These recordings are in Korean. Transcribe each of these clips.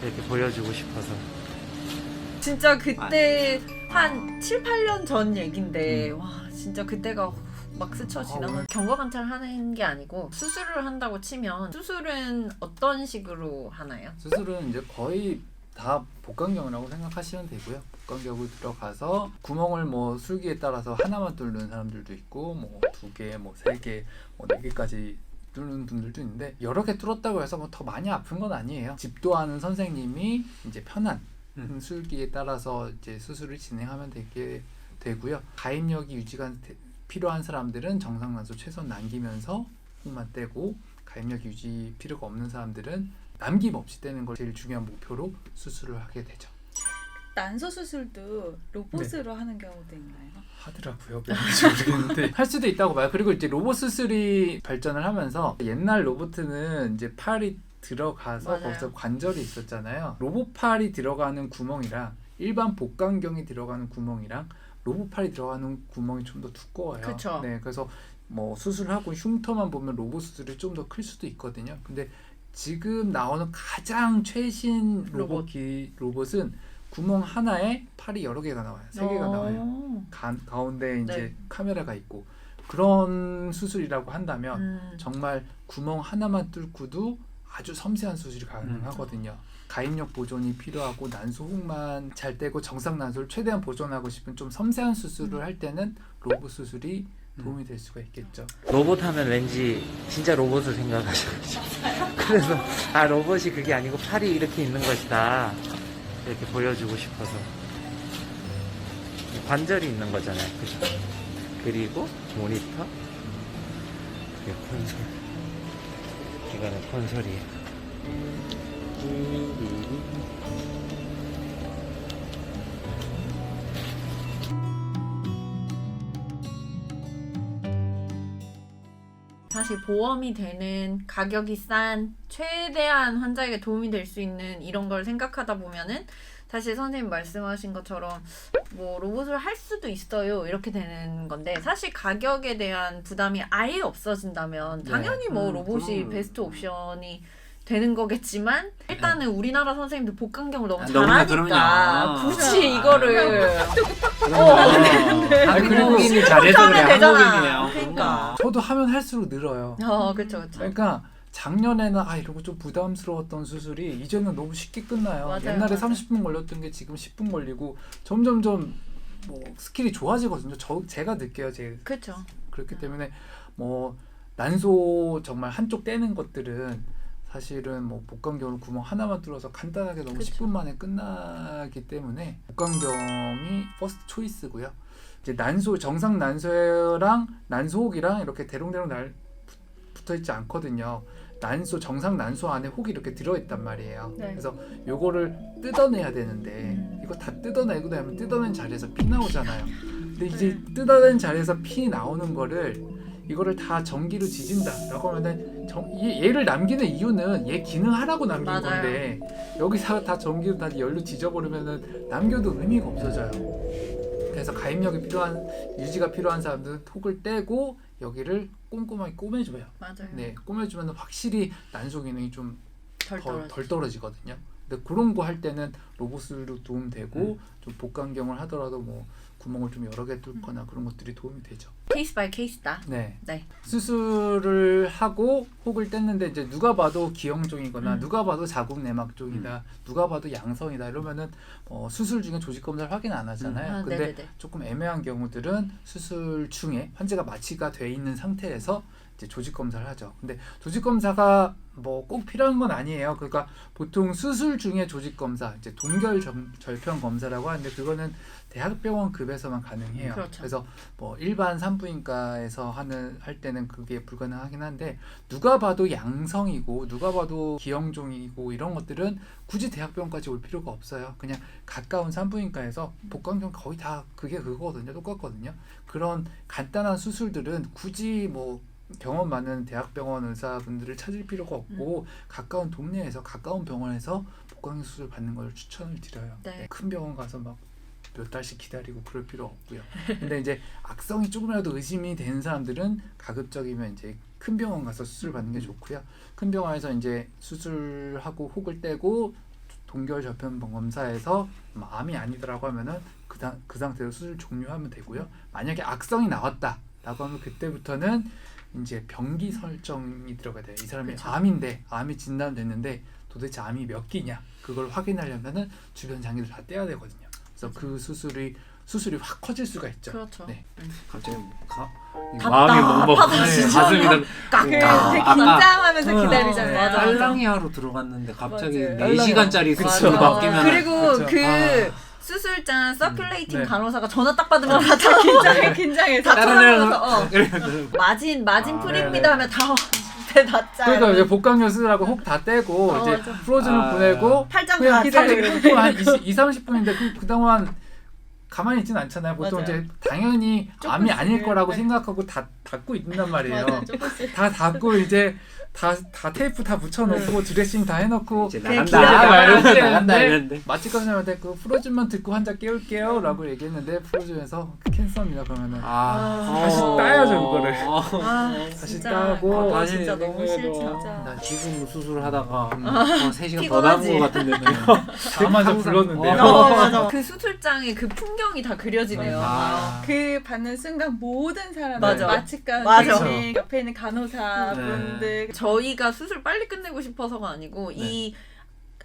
이렇게 보여주고 싶어서. 진짜 그때 한 7, 8년 전 얘긴데 와 진짜 그때가 막 스쳐 지나면 경과 관찰을 하는 게 아니고 수술을 한다고 치면 수술은 어떤 식으로 하나요? 수술은 이제 거의 다 복강경이라고 생각하시면 되고요. 복강경으로 들어가서 구멍을 뭐 술기에 따라서 하나만 뚫는 사람들도 있고 뭐 2개, 뭐 3개, 뭐 4개까지 뚫는 분들도 있는데 여러 개 뚫었다고 해서 뭐 더 많이 아픈 건 아니에요. 집도하는 선생님이 이제 편한 술기에 따라서 이제 수술을 진행하면 되고요. 가입력이 유지가 필요한 사람들은 정상난소 최소한 남기면서 혹만 떼고 가입력 유지 필요가 없는 사람들은 남김없이 떼는 걸 제일 중요한 목표로 수술을 하게 되죠. 난소 수술도 로봇으로 하는 경우도 있나요? 하더라고요. 모르겠는데 할 수도 있다고 봐요. 그리고 이제 로봇 수술이 발전을 하면서 옛날 로봇은 이제 팔이 들어가서 맞아요. 거기서 관절이 있었잖아요. 로봇 팔이 들어가는 구멍이랑 일반 복강경이 들어가는 구멍이랑 로봇 팔이 들어가는 구멍이 좀 더 두꺼워요. 그쵸. 네, 그래서 뭐 수술하고 흉터만 보면 로봇 수술이 좀 더 클 수도 있거든요. 근데 지금 나오는 가장 최신 로봇은 구멍 하나에 팔이 여러 개가 나와요. 3개가 나와요. 가운데 이제 네. 카메라가 있고 그런 수술이라고 한다면 정말 구멍 하나만 뚫고도 아주 섬세한 수술이 가능하거든요. 가입력 보존이 필요하고 난소혹만 잘 떼고 정상 난소를 최대한 보존하고 싶은 좀 섬세한 수술을 할 때는 로봇 수술이 도움이 될 수가 있겠죠. 로봇 하면 왠지 진짜 로봇을 생각하셔가지고 그래서 로봇이 그게 아니고 팔이 이렇게 있는 것이다 이렇게 보여주고 싶어서. 관절이 있는 거잖아요, 그죠? 그리고 모니터, 그리고 콘솔. 이거는 콘솔이에요. 사실 보험이 되는 가격이 싼 최대한 환자에게 도움이 될 수 있는 이런 걸 생각하다 보면은 사실 선생님 말씀하신 것처럼 뭐 로봇을 할 수도 있어요 이렇게 되는 건데 사실 가격에 대한 부담이 아예 없어진다면 당연히 뭐 로봇이 베스트 옵션이 되는 거겠지만 일단은 우리나라 선생님들 복강경을 너무 너무나 잘하니까 그럼요. 굳이 이거를 그리고 한국인이 잘해서 그래. 하면 되잖아. 한국인이에요. 그러니까. 저도 하면 할수록 늘어요. 그렇죠, 그렇죠. 그러니까 작년에는 이런 거 좀 부담스러웠던 수술이 이제는 너무 쉽게 끝나요. 맞아요, 옛날에 맞아요. 30분 걸렸던 게 지금 10분 걸리고 점점점 뭐 스킬이 좋아지거든요. 제가 느껴요. 그렇죠. 그렇기 때문에 뭐 난소 정말 한쪽 떼는 것들은 사실은 뭐 복강경으로 구멍 하나만 뚫어서 간단하게 너무 그쵸. 10분 만에 끝나기 때문에 복강경이 퍼스트 초이스고요. 이제 난소 정상 난소랑 난소혹이랑 이렇게 대롱대롱 붙어 있지 않거든요. 정상 난소 안에 혹이 이렇게 들어있단 말이에요. 네. 그래서 요거를 뜯어내야 되는데 이거 다 뜯어내고 나면 뜯어낸 자리에서 피 나오잖아요. 근데 이제 뜯어낸 자리에서 피 나오는 거를 이거를 다 전기로 지진다라고 하면은 얘를 남기는 이유는 얘 기능하라고 남긴 맞아요. 건데 여기서 다 전기로 다 연료 지져버리면은 남겨도 의미가 없어져요. 그래서 가입력이 유지가 필요한 사람들은 톡을 떼고 여기를 꼼꼼하게 꼬매줘요. 맞아요. 네, 꼬매주면 확실히 난소 기능이 좀 덜 떨어지거든요. 근데 그런 거 할 때는 로봇으로 도움되고 좀 복강경을 하더라도 뭐 구멍을 좀 여러 개 뚫거나 그런 것들이 도움이 되죠. 케이스 바이 케이스다. 네. 네. 수술을 하고 혹을 뗐는데 이제 누가 봐도 기형종이거나 누가 봐도 자궁 내막종이다, 누가 봐도 양성이다 이러면은 수술 중에 조직 검사를 확인 안 하잖아요. 근데 네네네. 조금 애매한 경우들은 수술 중에 환자가 마취가 돼 있는 상태에서 이제 조직 검사를 하죠. 근데 조직 검사가 뭐 꼭 필요한 건 아니에요. 그러니까 보통 수술 중에 조직 검사, 이제 동결 절편 검사라고 하는데 그거는 대학병원 급에서만 가능해요. 그렇죠. 그래서 뭐 일반 산부인과에서 할 때는 그게 불가능하긴 한데 누가 봐도 양성이고 누가 봐도 기형종이고 이런 것들은 굳이 대학병원까지 올 필요가 없어요. 그냥 가까운 산부인과에서 복강경 거의 다 그거거든요. 똑같거든요. 그런 간단한 수술들은 굳이 뭐 경험 많은 대학병원 의사분들을 찾을 필요가 없고 가까운 동네에서 가까운 병원에서 복강경 수술 받는 걸 추천을 드려요. 네. 큰 병원 가서 막 몇 달씩 기다리고 그럴 필요 없고요. 근데 이제 악성이 조금이라도 의심이 되는 사람들은 가급적이면 이제 큰 병원 가서 수술 받는 게 좋고요. 큰 병원에서 이제 수술하고 혹을 떼고 동결 저편 검사에서 암이 아니더라고 하면은 그 상태로 수술 종료하면 되고요. 만약에 악성이 나왔다라고 하면 그때부터는 이제 병기 설정이 들어가야 돼요. 이 사람이 그쵸. 암인데 암이 진단됐는데 도대체 암이 몇 기냐 그걸 확인하려면은 주변 장기를 다 떼야 되거든요. 그래서 그 수술이 확 커질 수가 있죠. 그렇죠. 네. 갑자기 답답하다 마음이 먹먹 진짜. 가슴이 그 되게 아까- 긴장하면서 기다리잖아요. 맞아. 딸랑이하러 들어갔는데 갑자기 맞아요. 4시간짜리 그쵸. 수술 맞아. 바뀌면 그리고 그쵸. 그 수술장 서큘레이팅 네. 간호사가 전화 딱 받으면 다 긴장해서 다 쳐다보면서 마진 아, 풀입니다 네네. 하면 다 그러니까 이제 복강력 수술하고 혹 다 떼고 이제 맞아. 프로즌을 보내고 팔짱 그냥 다 기다리고 차고 한 20-30분인데 그동안 가만히 있지는 않잖아요. 보통 맞아요. 이제 당연히 암이 조금씩, 아닐 거라고 네. 생각하고 다 닫고 있단 말이에요. 맞아요. 조금씩. 다 닫고 이제 다 테이프 다 붙여놓고 드레싱 다 해놓고 이제 그냥 나간다 기다려. 막 이러면서 나가야 나간다 되는데 이랬는데 마취 과정한테 그 프로즌만 듣고 환자 깨울게요 라고 얘기했는데 프로즌에서 캔서입니다 그러면은 다시 따야죠, 그거를. 다시 진짜. 따고 그거 다시 진짜 너무 싫죠. 진짜. 나 지금 수술하다가 3시간 더 피곤하지. 남은 것 같은데 다만 저 항상- 불렀는데요. 맞아. 그 수술장의 그 풍경이 다 그려지네요. 아. 그 받는 순간 모든 사람들 맞아. 마취과 맞아. 선생님, 옆에 있는 간호사분들 저희가 수술 빨리 끝내고 싶어서가 아니고 이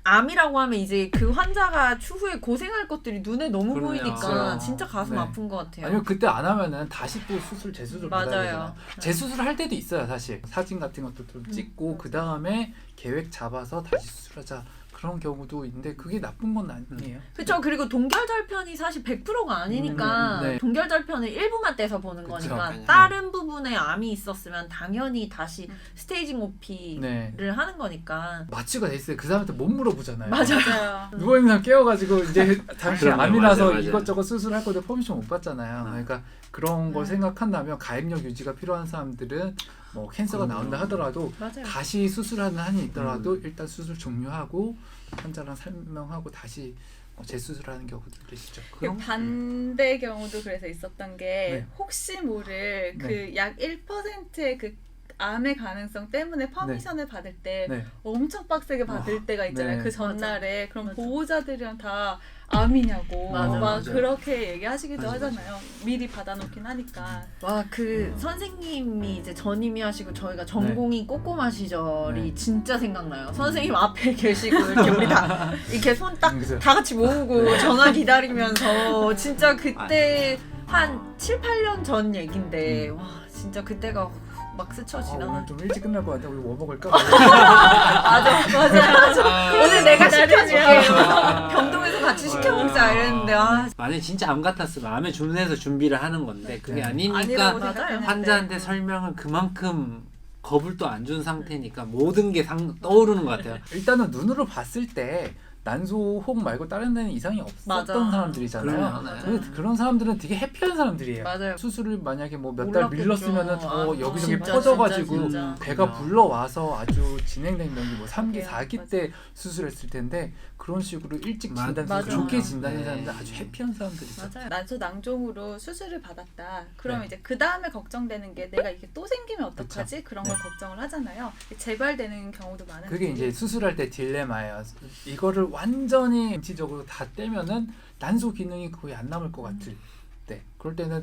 암이라고 하면 이제 그 환자가 추후에 고생할 것들이 눈에 너무 그러네요. 보이니까 그렇죠. 진짜 가슴 네. 아픈 것 같아요. 아니면 그때 안 하면은 다시 또 재수술 받아야 맞아요. 되잖아요. 재수술 할 때도 있어요 사실. 사진 같은 것도 좀 찍고 그 다음에 계획 잡아서 다시 수술하자 그런 경우도 있는데 그게 나쁜 건 아니에요. 그렇죠. 그리고 동결절편이 사실 100%가 아니니까 네. 동결절편을 일부만 떼서 보는 그쵸. 거니까 네. 다른 부분에 암이 있었으면 당연히 다시 스테이징 OP를 네. 하는 거니까 마취가 돼 있어요. 그 사람한테 못 물어보잖아요. 맞아요. 누워있는 사람 깨워가지고 이제 잠시 그럼요. 암이라서 맞아요. 이것저것 수술할 건데 퍼미션 못 받잖아요. 그러니까 그런 걸 생각한다면 가입력 유지가 필요한 사람들은 뭐 캔서가 나온다 하더라도 맞아요. 다시 수술하는 한이 있더라도 일단 수술 종료하고 환자랑 설명하고 다시 재수술하는 경우도 계시죠. 그 반대 경우도 그래서 있었던 게 네. 혹시 모를 네. 그 약 1%의 그 암의 가능성 때문에 퍼미션을 받을 때 네. 엄청 빡세게 받을 때가 있잖아요. 네. 그 전날에 그럼 맞아. 보호자들이랑 다 암이냐고 맞아, 막 맞아. 그렇게 얘기하시기도 맞아, 하잖아요. 미리 받아놓긴 하니까. 와, 그 선생님이 이제 전임의하시고 저희가 전공이 꼬꼬마 시절이 네. 진짜 생각나요. 선생님 앞에 계시고 이렇게 우리 다 이렇게 손 딱 그죠. 다 같이 모으고 전화 기다리면서 진짜 그때 한 7, 8년 전 얘긴데 와, 진짜 그때가 막 스쳐 오늘 지나가. 좀 일찍 끝날 것 같아. 우리 뭐 먹을까? 맞아. 오늘 내가 시켜줄게. 아. 병동에서 같이 시켜 먹자 이랬는데 만약 진짜 암 같았으면 암에 준해서 준비를 하는 건데 그게 네. 아니니까 아니라고 맞아요. 생각했는데. 환자한테 설명은 그만큼 겁을 또 안 준 상태니까 모든 게 떠오르는 것 같아요. 일단은 눈으로 봤을 때 난소 혹 말고 다른 데는 이상이 없었던 맞아. 사람들이잖아요. 그럼요. 근데 그런 사람들은 되게 해피한 사람들이에요. 맞아요. 수술을 만약에 뭐 몇 달 몰랐겠죠. 밀렸으면은 더 아, 여기저기 진짜, 퍼져가지고 진짜. 배가 불러와서 아주 진행된 경기 뭐 3기, 그래요. 4기 때 수술했을 텐데 그런 식으로 일찍 진단돼서 맞아. 좋게 진단된 네. 사람들 아주 해피한 사람들이죠. 맞아요. 난소 낭종으로 수술을 받았다. 그러면 네. 이제 그 다음에 걱정되는 게 내가 이게 또 생기면 어떡하지? 그런 걸 네. 걱정을 하잖아요. 재발되는 경우도 많은데. 그게 이제 수술할 때 딜레마예요. 이거를 완전히 인치적으로 다 떼면은 난소 기능이 거의 안 남을 것 같을 때 그럴 때는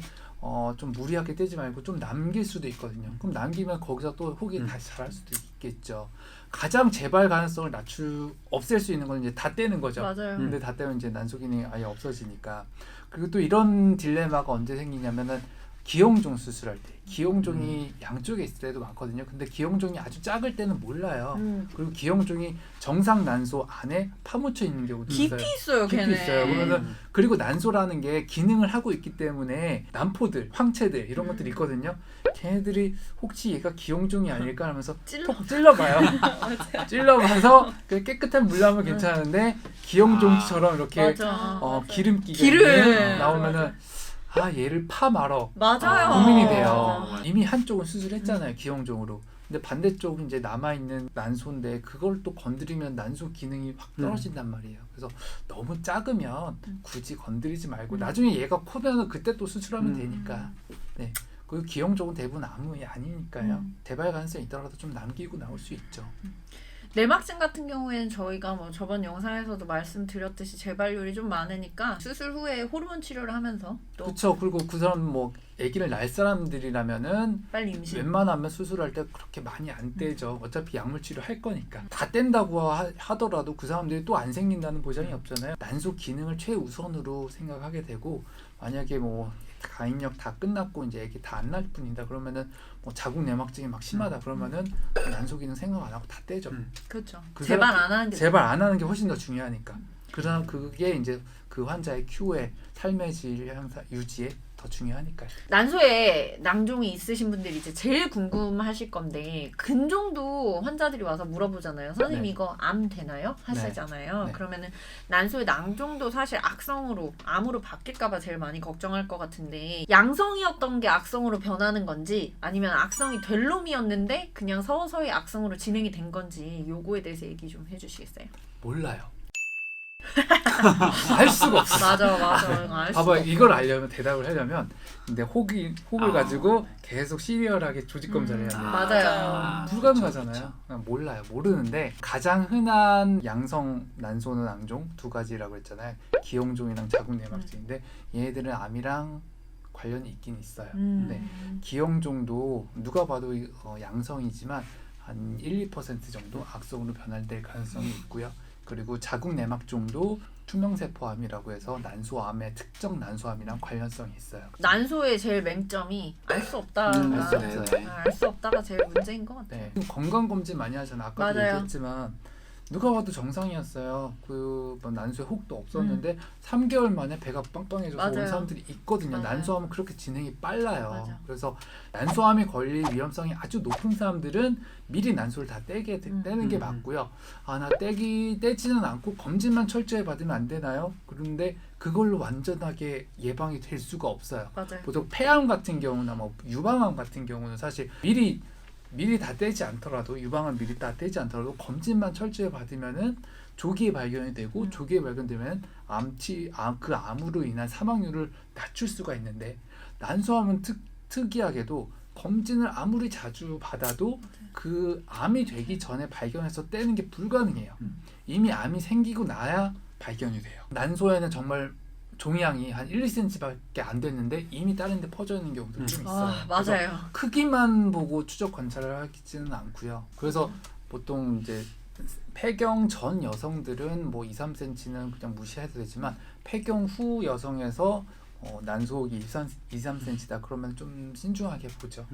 좀 무리하게 떼지 말고 좀 남길 수도 있거든요. 그럼 남기면 거기서 또 혹이 다시 자랄 수도 있겠죠. 가장 재발 가능성을 없앨 수 있는 건 이제 다 떼는 거죠. 맞아요. 근데 다 떼면 이제 난소 기능이 아예 없어지니까. 그리고 또 이런 딜레마가 언제 생기냐면은 기형종 수술할 때 기형종이 양쪽에 있을 때도 많거든요. 근데 기형종이 아주 작을 때는 몰라요. 그리고 기형종이 정상 난소 안에 파묻혀 있는 경우도 있어요. 깊이 있어요, 깊이 걔네. 있어요. 그러면은 그리고 난소라는 게 기능을 하고 있기 때문에 난포들, 황체들 이런 것들이 있거든요. 걔네들이 혹시 얘가 기형종이 아닐까 하면서 톡 찔러봐요. 찔러봐서 그 깨끗한 물 나오면 괜찮은데 기형종처럼 이렇게 맞아. 기름기가 기름. 나오면은 얘를 파 말어. 맞아요. 고민이 돼요. 맞아. 이미 한쪽은 수술했잖아요. 기형종으로. 근데 반대쪽은 이제 남아있는 난소인데 그걸 또 건드리면 난소 기능이 확 떨어진단 말이에요. 그래서 너무 작으면 굳이 건드리지 말고 나중에 얘가 커면 그때 또 수술하면 되니까. 네. 그리고 기형종은 대부분 암이 아니니까요. 재발 가능성이 있더라도 좀 남기고 나올 수 있죠. 내막증 같은 경우에는 저희가 뭐 저번 영상에서도 말씀드렸듯이 재발률이 좀 많으니까 수술 후에 호르몬 치료를 하면서 또 그렇죠. 그리고 그 사람 뭐 아기를 낳을 사람들이라면은 빨리 임신. 웬만하면 수술할 때 그렇게 많이 안 떼죠. 어차피 약물 치료 할 거니까. 다 뗀다고 하더라도 그 사람들이 또 안 생긴다는 보장이 없잖아요. 난소 기능을 최우선으로 생각하게 되고 만약에 뭐 가임력 다 끝났고 이제 애기 다 안 날 뿐이다 그러면은 뭐 자궁 내막증이 막 심하다 그러면은 난소 기능 생각 안 하고 다 떼죠. 그렇죠. 그 재발 사람- 안 하는 게 제발 안 하는 게 훨씬 더 중요하니까. 그러나 그게 이제 그 환자의 큐에 삶의 질 향상 유지에 더 중요하니까요. 난소에 낭종이 있으신 분들이 이제 제일 궁금하실 건데 근종도 환자들이 와서 물어보잖아요. 선생님 네. 이거 암 되나요? 하시잖아요. 네. 그러면은 난소의 낭종도 사실 악성으로 암으로 바뀔까봐 제일 많이 걱정할 것 같은데 양성이었던 게 악성으로 변하는 건지 아니면 악성이 될 놈이었는데 그냥 서서히 악성으로 진행이 된 건지 요거에 대해서 얘기 좀 해주시겠어요? 몰라요. 알 수가 없어. 맞아. 알 수가 봐봐 없어. 이걸 알려면 대답을 하려면 근데 혹을 아. 가지고 계속 시리얼하게 조직 검사를 해야 돼요. 맞아요. 불가능하잖아요. 몰라요. 모르는데 가장 흔한 양성 난소는 낭종 두 가지라고 했잖아요. 기형종이랑 자궁 내막증인데 얘네들은 암이랑 관련이 있긴 있어요. 네. 기형종도 누가 봐도 양성이지만 한 1~2% 정도 악성으로 변할될 가능성이 있고요. 그리고 자궁 내막종도 투명세포암이라고 해서 난소암의 특정 난소암이랑 관련성이 있어요. 난소의 제일 맹점이 알 수 없다. 알 수 없어요. 알 수 없다가 제일 문제인 것 같아요. 네. 건강검진 많이 하잖아요. 아까도 맞아요. 얘기했지만 누가 봐도 정상이었어요. 뭐 난소에 혹도 없었는데 3개월 만에 배가 빵빵해져서 맞아요. 온 사람들이 있거든요. 맞아요. 난소암은 그렇게 진행이 빨라요. 맞아. 그래서 난소암에 걸릴 위험성이 아주 높은 사람들은 미리 난소를 다 떼는 게 맞고요. 나 떼지는 않고 검진만 철저히 받으면 안 되나요? 그런데 그걸로 완전하게 예방이 될 수가 없어요. 맞아요. 보통 폐암 같은 경우나 뭐 유방암 같은 경우는 사실 미리 다 떼지 않더라도 유방암 미리 다 떼지 않더라도 검진만 철저히 받으면은 조기에 발견이 되고 조기에 발견되면 그 암으로 인한 사망률을 낮출 수가 있는데 난소암은 특이하게도 검진을 아무리 자주 받아도 그 암이 되기 전에 발견해서 떼는 게 불가능해요. 이미 암이 생기고 나야 발견이 돼요. 난소에는 정말 종양이 한 1~2cm밖에 안 됐는데 이미 다른 데 퍼져 있는 경우도 좀 있어요. 그래서 맞아요. 크기만 보고 추적 관찰을 하지는 않고요. 그래서 보통 이제 폐경 전 여성들은 뭐 2~3cm는 그냥 무시해도 되지만 폐경 후 여성에서 난소옥이 2~3cm다 그러면 좀 신중하게 보죠.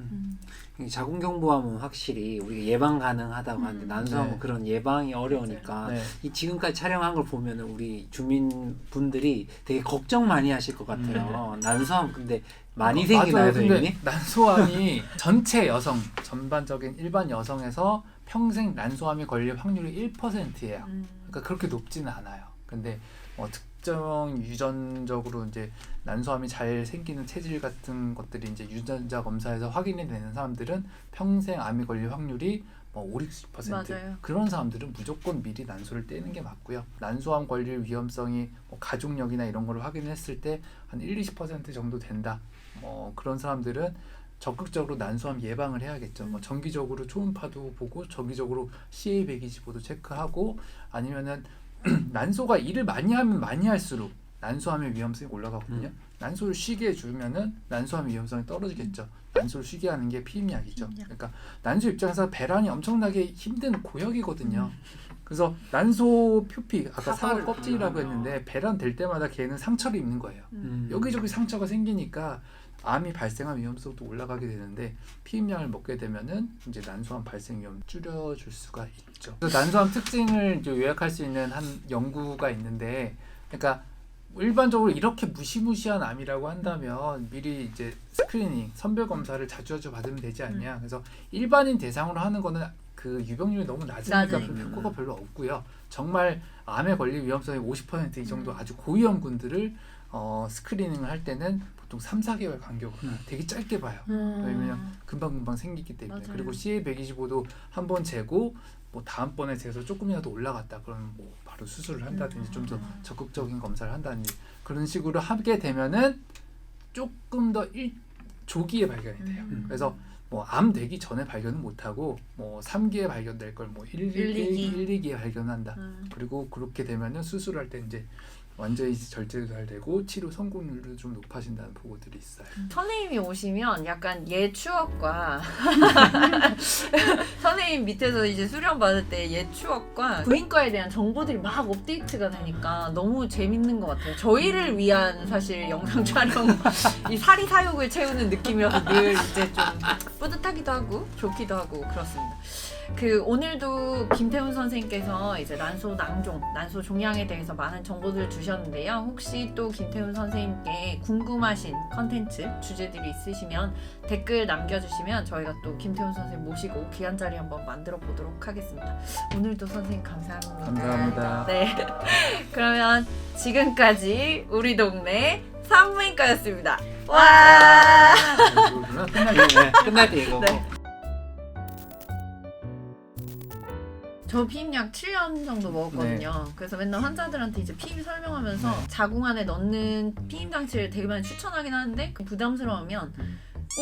이 자궁경부암은 확실히 우리가 예방 가능하다고 하는데 난소암은 네. 그런 예방이 어려우니까 네. 이 지금까지 촬영한 걸 보면은 우리 주민분들이 되게 걱정 많이 하실 것 같아요. 난소암 근데 많이 생기나요, 맞아요. 근데 선생님? 난소암이 전체 여성 전반적인 일반 여성에서 평생 난소암이 걸릴 확률이 1%예요. 그러니까 그렇게 높지는 않아요. 근데 특정 유전적으로 이제 난소암이 잘 생기는 체질 같은 것들이 이제 유전자 검사에서 확인이 되는 사람들은 평생 암이 걸릴 확률이 뭐 5~60% 맞아요. 그런 사람들은 무조건 미리 난소를 떼는 게 맞고요. 난소암 걸릴 위험성이 뭐 가족력이나 이런 걸 확인했을 때 한 1~20% 정도 된다. 그런 사람들은 적극적으로 난소암 예방을 해야겠죠. 뭐 정기적으로 초음파도 보고 정기적으로 CA125도 체크하고 아니면은 난소가 일을 많이 하면 많이 할수록 난소암의 위험성이 올라가거든요. 난소를 쉬게 해주면은 난소암의 위험성이 떨어지겠죠. 난소를 쉬게 하는 게 피임약이죠. 그러니까 난소 입장에서 배란이 엄청나게 힘든 고역이거든요. 그래서 난소 표피 아까 사과 껍질이라고 했는데 배란 될 때마다 걔는 상처를 입는 거예요. 여기저기 상처가 생기니까 암이 발생할 위험성도 올라가게 되는데 피임약을 먹게 되면은 이제 난소암 발생 위험 줄여줄 수가 있죠. 그래서 난소암 특징을 이제 요약할 수 있는 한 연구가 있는데, 그러니까 일반적으로 이렇게 무시무시한 암이라고 한다면 미리 이제 스크리닝 선별 검사를 자주 받으면 되지 않냐. 그래서 일반인 대상으로 하는 거는 그 유병률이 너무 낮으니까 낮으니까. 효과가 별로 없고요. 정말 암에 걸릴 위험성이 50% 이 정도 아주 고위험군들을 스크리닝을 할 때는 보통 3~4개월 간격으로 되게 짧게 봐요. 왜냐면 금방금방 생기기 때문에. 맞아요. 그리고 CA125도 한 번 재고 뭐 다음번에 재서 조금이라도 올라갔다 그러면 뭐 바로 수술을 한다든지 좀 더 적극적인 검사를 한다든지 그런 식으로 하게 되면은 조금 더 조기에 발견이 돼요. 그래서 뭐 암 되기 전에 발견은 못하고 뭐 3기에 발견될 걸 뭐 1, 2기에 발견한다. 그리고 그렇게 되면은 수술할 때 이제 완전히 절제가 잘 되고 치료 성공률도 좀 높아진다는 보고들이 있어요. 선생님이 오시면 약간 옛 추억과 선생님 밑에서 이제 수련 받을 때 옛 추억과 부인과에 대한 정보들이 막 업데이트가 되니까 너무 재밌는 것 같아요. 저희를 위한 사실 영상 촬영 이 사리 사욕을 채우는 느낌이어서 늘 이제 좀 뿌듯하기도 하고 좋기도 하고 그렇습니다. 그 오늘도 김태훈 선생님께서 이제 난소 낭종, 난소 종양에 대해서 많은 정보들을 주셨는데요. 혹시 또 김태훈 선생님께 궁금하신 컨텐츠 주제들이 있으시면 댓글 남겨주시면 저희가 또 김태훈 선생님 모시고 귀한 자리 한번 만들어 보도록 하겠습니다. 오늘도 선생님 감사합니다. 감사합니다. 네, 그러면 지금까지 우리 동네 산부인과였습니다. 와! 이거구나. 끝나기. 네, 끝날 때 이거. 네. 저 피임약 7년 정도 먹었거든요. 그래서 맨날 환자들한테 이제 피임 설명하면서 네. 자궁 안에 넣는 피임 장치를 되게 많이 추천하긴 하는데 그 부담스러우면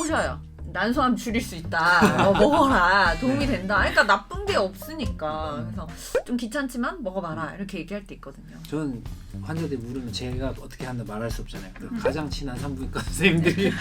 오셔요. 난소암 줄일 수 있다. 먹어라. 도움이 된다. 그러니까 나쁜 게 없으니까. 그래서 좀 귀찮지만 먹어봐라. 이렇게 얘기할 때 있거든요. 저는 환자들이 물으면 제가 어떻게 한다 말할 수 없잖아요. 그 가장 친한 산부인과 선생님들이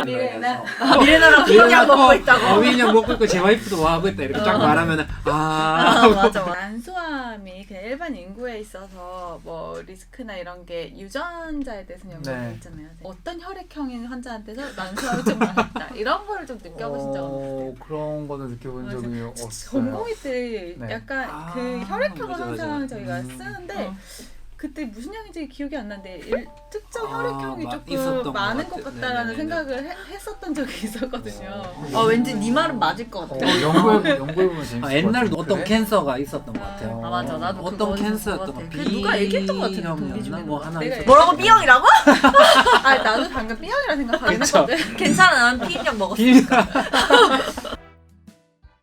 미래나라 피임약 먹고 있다고. 피임약 먹고 있고 제 와이프도 와 하고 있다 이렇게 쫙 말하면 아, 맞아. 난소암이 그냥 일반 인구에 있어서 뭐 리스크나 이런 게 유전자에 대해서는 연구가 네. 있잖아요. 어떤 혈액형인 환자한테서 난소암이 좀 많다 이런 거를 좀 느껴보신 적은 없어요? 그런 거는 느껴본 적이 없어요. 전공의 때 네. 약간 그 혈액형을 맞아, 항상 맞아. 저희가 쓰는데 그때 무슨 약인지 기억이 안 나는데 특정 아, 혈액형이 있었던 조금 것 많은 것 같아. 같다라는 네네네. 생각을 했었던 적이 있었거든요. 왠지 네 말은 맞을 것 같아. 연구해보면 재밌을 것 옛날에도 같아요. 어떤 그래? 캔서가 있었던 것 같아요. 아, 맞아. 나도 그거 어떤 있었던 캔서였던 것 것 같아. 같아. 누가 얘기했던 것 같은데, B형이었나? 동기중에. 뭐 하나 내가 있었던 뭐라고 B형이라고? 아 나도 방금 B형이라 생각하긴 그쵸. 했거든. 괜찮아. 난 피임약 먹었어.